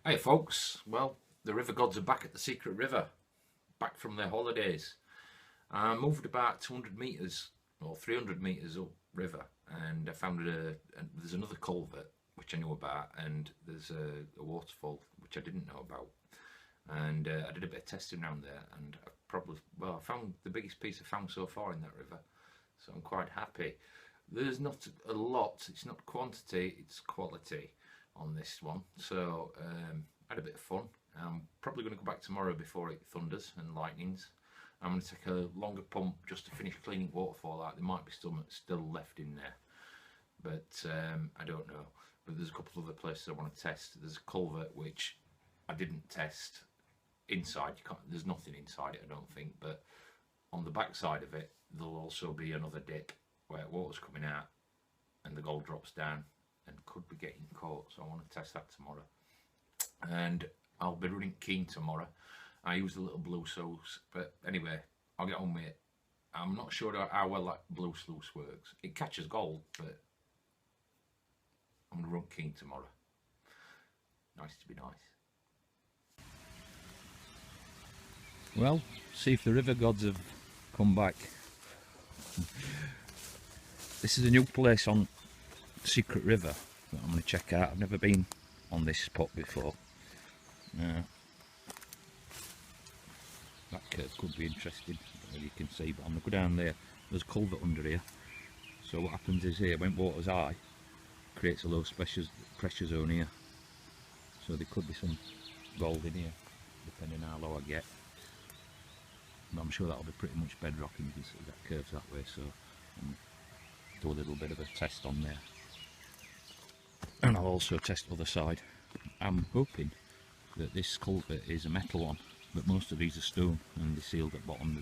Hey folks, well, the river gods are back at the secret river, back from their holidays. I moved about 200 metres or 300 metres up river, and I found there's another culvert which I knew about, and there's a waterfall which I didn't know about. And I did a bit of testing around there, and I found the biggest piece I found so far in that river, so I'm quite happy. There's not a lot, it's not quantity, it's quality on this one, so I had a bit of fun. I'm probably going to go back tomorrow before it thunders and lightnings. I'm going to take a longer pump just to finish cleaning waterfall out. There might be still left in there, but I don't know. But there's a couple of other places I want to test. There's a culvert which I didn't test inside. There's nothing inside it, I don't think, but on the back side of it there'll also be another dip where water's coming out and the gold drops down and could be getting caught, so I want to test that tomorrow. And I'll be running keen tomorrow. I use the little blue sluice, but anyway, I'll get on with it. I'm not sure how well that blue sluice works. It catches gold, but I'm going to run keen tomorrow. Nice to be nice. Well, see if the river gods have come back. This is a new place on Secret River that I'm going to check out. I've never been on this spot before. That curve could be interesting, as you can see, but I'm going to go down there. There's a culvert under here, so what happens is here, when water's high, creates a low pressure zone here, so there could be some gold in here depending how low I get, but I'm sure that'll be pretty much bedrock, and you can see that curves that way, so I'll do a little bit of a test on there, and I'll also test the other side. I'm hoping that this culvert is a metal one, but most of these are stone and they're sealed at bottom.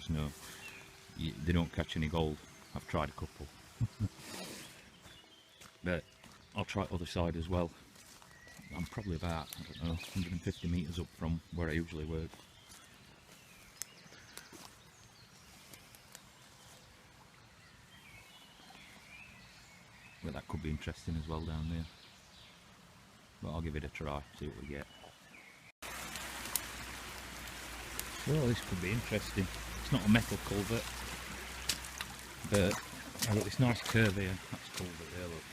They don't catch any gold. I've tried a couple. But I'll try the other side as well. I'm probably about, I don't know, 150 metres up from where I usually work. But that could be interesting as well down there. But I'll give it a try, see what we get. So this could be interesting. It's not a metal culvert, but I've got this nice curve here. That's culvert there, look.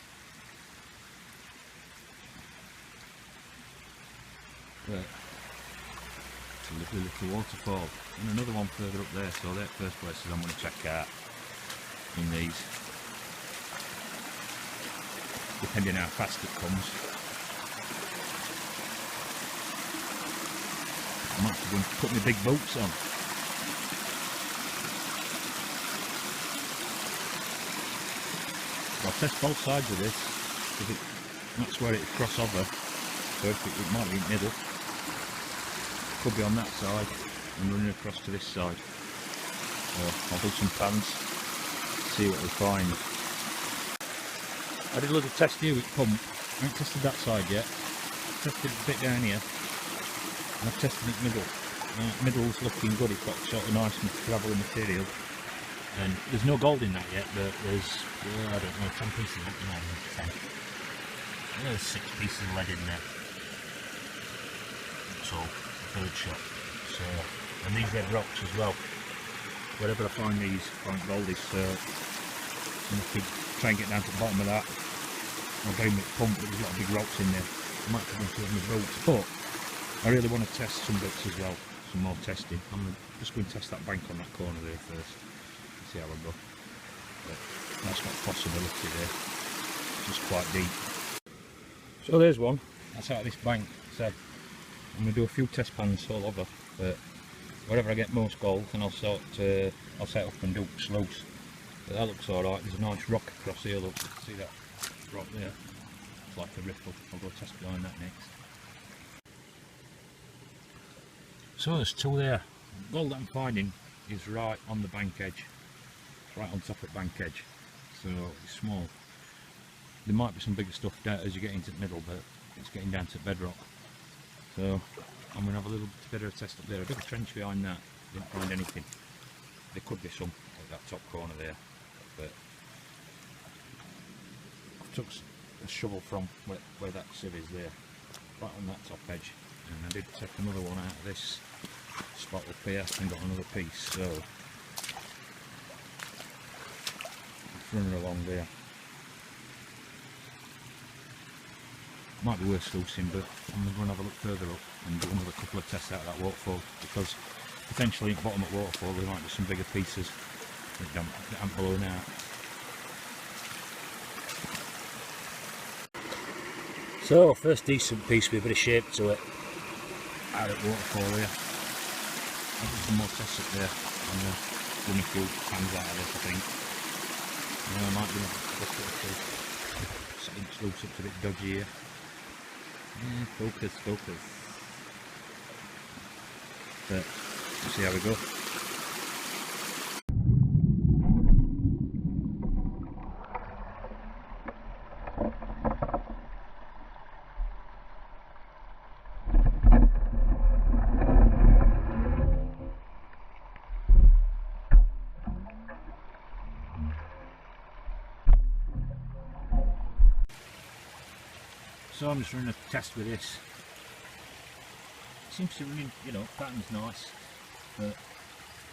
But it's a lovely little waterfall. And another one further up there, so they're first places I'm going to check out in these. Depending how fast it comes. I might have to put my big boots on. I'll test both sides of this, because that's where it cross over. So it might be in the middle. Could be on that side and running across to this side. So I'll do some pans, see what we find. I did a little test here with pump. I haven't tested that side yet. Tested a bit down here. And I've tested it middle. Middle's looking good, it's got sort of nice and gravelly material. And there's no gold in that yet, but there's, I don't know, 10 pieces of lead. 10. There's 6 pieces of lead in there. So, bird shot. So, and these red rocks as well. Wherever I find these, find goldies, so I'm going to try and get down to the bottom of that. I'll go in with the pump, but there's a lot of big rocks in there. I might have to go into my boots, but I really want to test some bits as well, some more testing. I'm just going to test that bank on that corner there first, see how I go. But that's got a possibility there, it's just quite deep. So there's one, that's out of this bank. So I'm going to do a few test pans all over, but wherever I get most gold, then I'll set up and do sluice. But that looks alright, there's a nice rock across here, look, see that rock there? It's like a ripple. I'll go test behind that next. So there's two there. Gold that I'm finding is right on the bank edge. It's right on top of the bank edge. So it's small. There might be some bigger stuff down as you get into the middle, but it's getting down to bedrock. So I'm going to have a little bit of a test up there. I did a trench behind that, didn't find anything. There could be some at that top corner there, but I took a shovel from where that sieve is there, right on that top edge. and I did take another one out of this spot up here and got another piece, so it's running along there. Might be worth sluicing, but I'm going to have a look further up and do another couple of tests out of that waterfall, because potentially at the bottom of the waterfall there might be some bigger pieces that aren't blowing out. So first decent piece with a bit of shape to it out at waterfall here. I'll do some more tests up there and run a few pans out of this, I think. I might be a bucket or two. Something looks up a bit dodgy here. Yeah, focus. But we'll see how we go. So I'm just running a test with this. It seems to run, you know, pattern's nice, but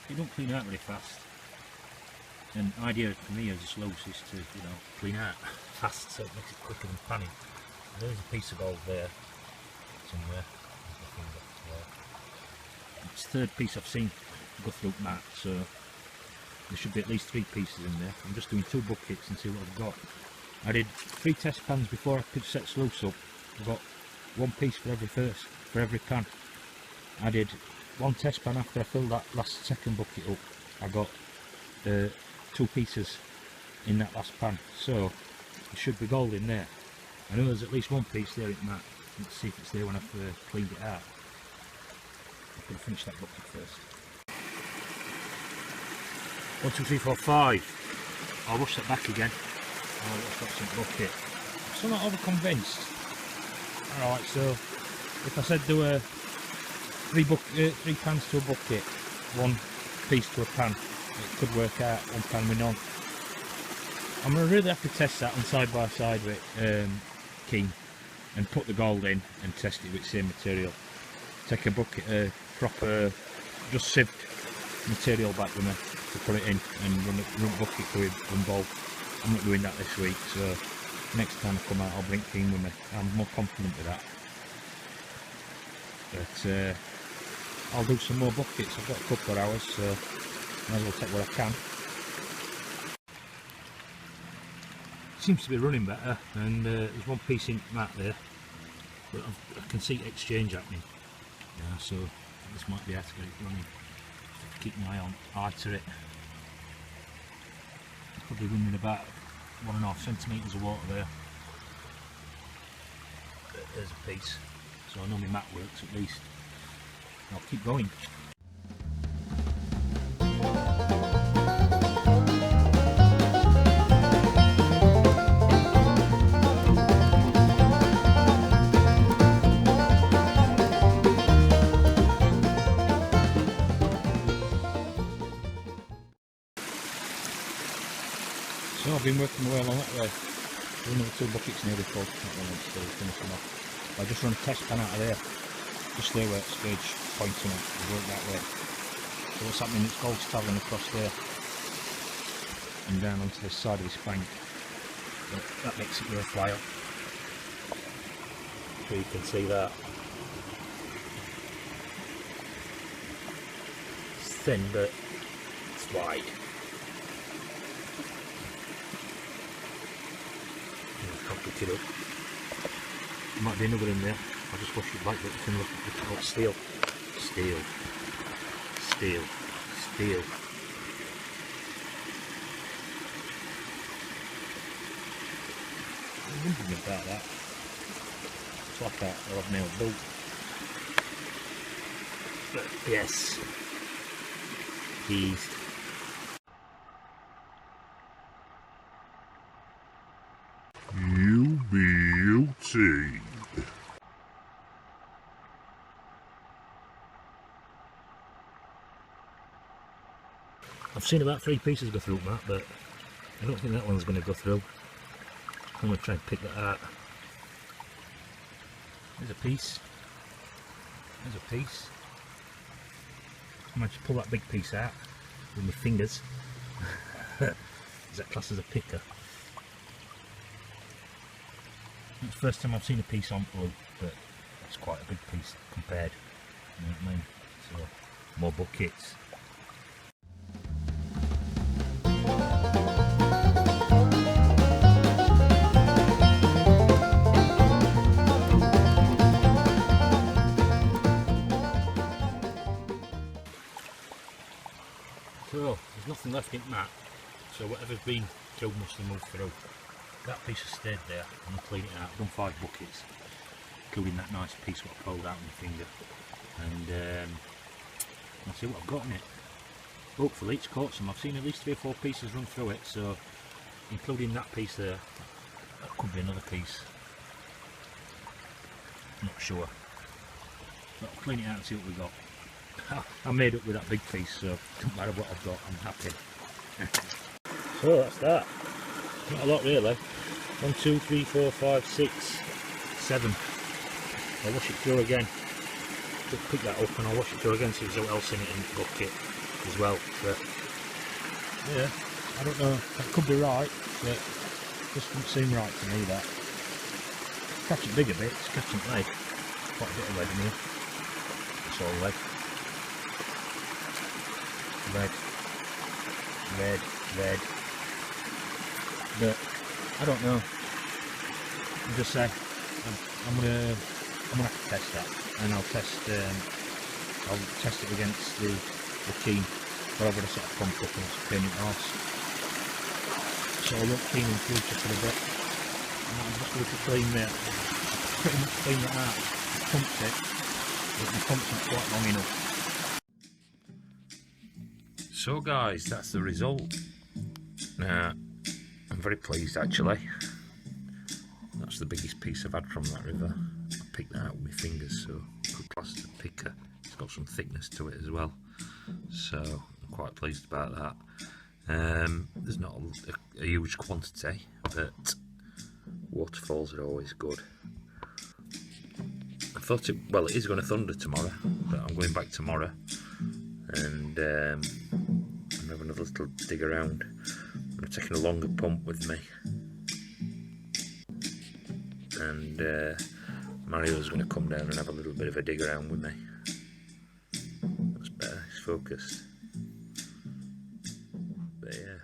it don't clean out really fast. And the idea for me as a sluice is to, you know, clean out fast so it makes it quicker than panning. There's a piece of gold there somewhere. It's the third piece I've seen go through that, so there should be at least 3 pieces in there. I'm just doing 2 buckets and see what I've got. I did 3 test pans before I could set sluice up. I got 1 piece for every pan. I did 1 test pan after I filled that second bucket up. I got 2 pieces in that last pan, so there should be gold in there. I know there's at least 1 piece there in that. Let's see if it's there when I've cleaned it out. I'm going to finish that bucket first. 1, 2, 3, 4, 5. I'll rush that back again. Oh, let's got some bucket. I'm still not over convinced. Alright, so if I said there were 3 pans to a bucket, 1 piece to a pan, it could work out 1 pan with none. I'm going to really have to test that on side by side with Keen and put the gold in and test it with the same material. Take a bucket, proper, just sieved material back with me to put it in and run bucket through it and bowl. I'm not doing that this week, so next time I come out I'll bring Keen with me. I'm more confident with that. But I'll do some more buckets. I've got a couple of hours, so might as well take what I can. Seems to be running better, and there's 1 piece in that there, but I can see exchange happening. Yeah, so this might be how to get it running. Keep my eye to it. Probably running about 1.5 centimetres of water there. There's a piece, so I know my mat works at least. I'll keep going. So I've been working my way along that way. Another 2 buckets nearly full. That one is still finishing off. I just run a test pan out of there. Just there where it's stage pointing at. I work that way. So what's happening, it's gold's travelling across there and down onto this side of this bank. But that makes it worthwhile. So you can see that. It's thin but it's wide. Pick it up. There might be another in there. I'll just wash it back, but you can look at it. Steel. Steel. Steel. Steel. I'm wondering about that. It's like a hobnail bolt. But yes. Keys. You beauty. I've seen about 3 pieces go through that, but I don't think that one's going to go through. I'm going to try and pick that out. There's a piece. There's a piece. I might just pull that big piece out with my fingers. Is that classed as a picker? It's the first time I've seen a piece on plug, but that's quite a big piece compared. You know what I mean? So, more buckets. So, there's nothing left in that, so whatever's been killed must have moved through. That piece has stayed there. I'm going to clean it out. I've done 5 buckets, including that nice piece what I pulled out with my finger. And I'll see what I've got in it. Hopefully it's caught some. I've seen at least 3 or 4 pieces run through it, so including that piece there, that could be another piece. Not sure. But I'll clean it out and see what we got. I made up with that big piece, so it doesn't matter what I've got, I'm happy. So that's that. Not a lot really. 1, 2, 3, 4, 5, 6, 7. I'll wash it through again. Just pick that up and I'll wash it through again, see if there's anything else in it in the bucket as well. But yeah, I don't know, that could be right, but it just doesn't seem right to me that. It's catching big a bit, it's catching lead. Quite a bit of lead in here. It's all lead. Red, red, red. But I don't know. I'll just say I'm gonna have to test that, and I'll test it against the keen, but I've got to sort of pump up and clean it off. So I'll look keen in future for a bit. And I'm just going to clean that. Pretty much clean that out. Pumped it, but the pump's not quite long enough. So guys, that's the result. I'm very pleased actually. That's the biggest piece I've had from that river. I picked that out with my fingers, so good class as a picker. It's got some thickness to it as well, so I'm quite pleased about that. There's not a huge quantity, but waterfalls are always good. I thought it is going to thunder tomorrow, but I'm going back tomorrow and I'm having another little dig around. I'm taking a longer pump with me, and Mario's going to come down and have a little bit of a dig around with me. That's better, he's focused. But yeah.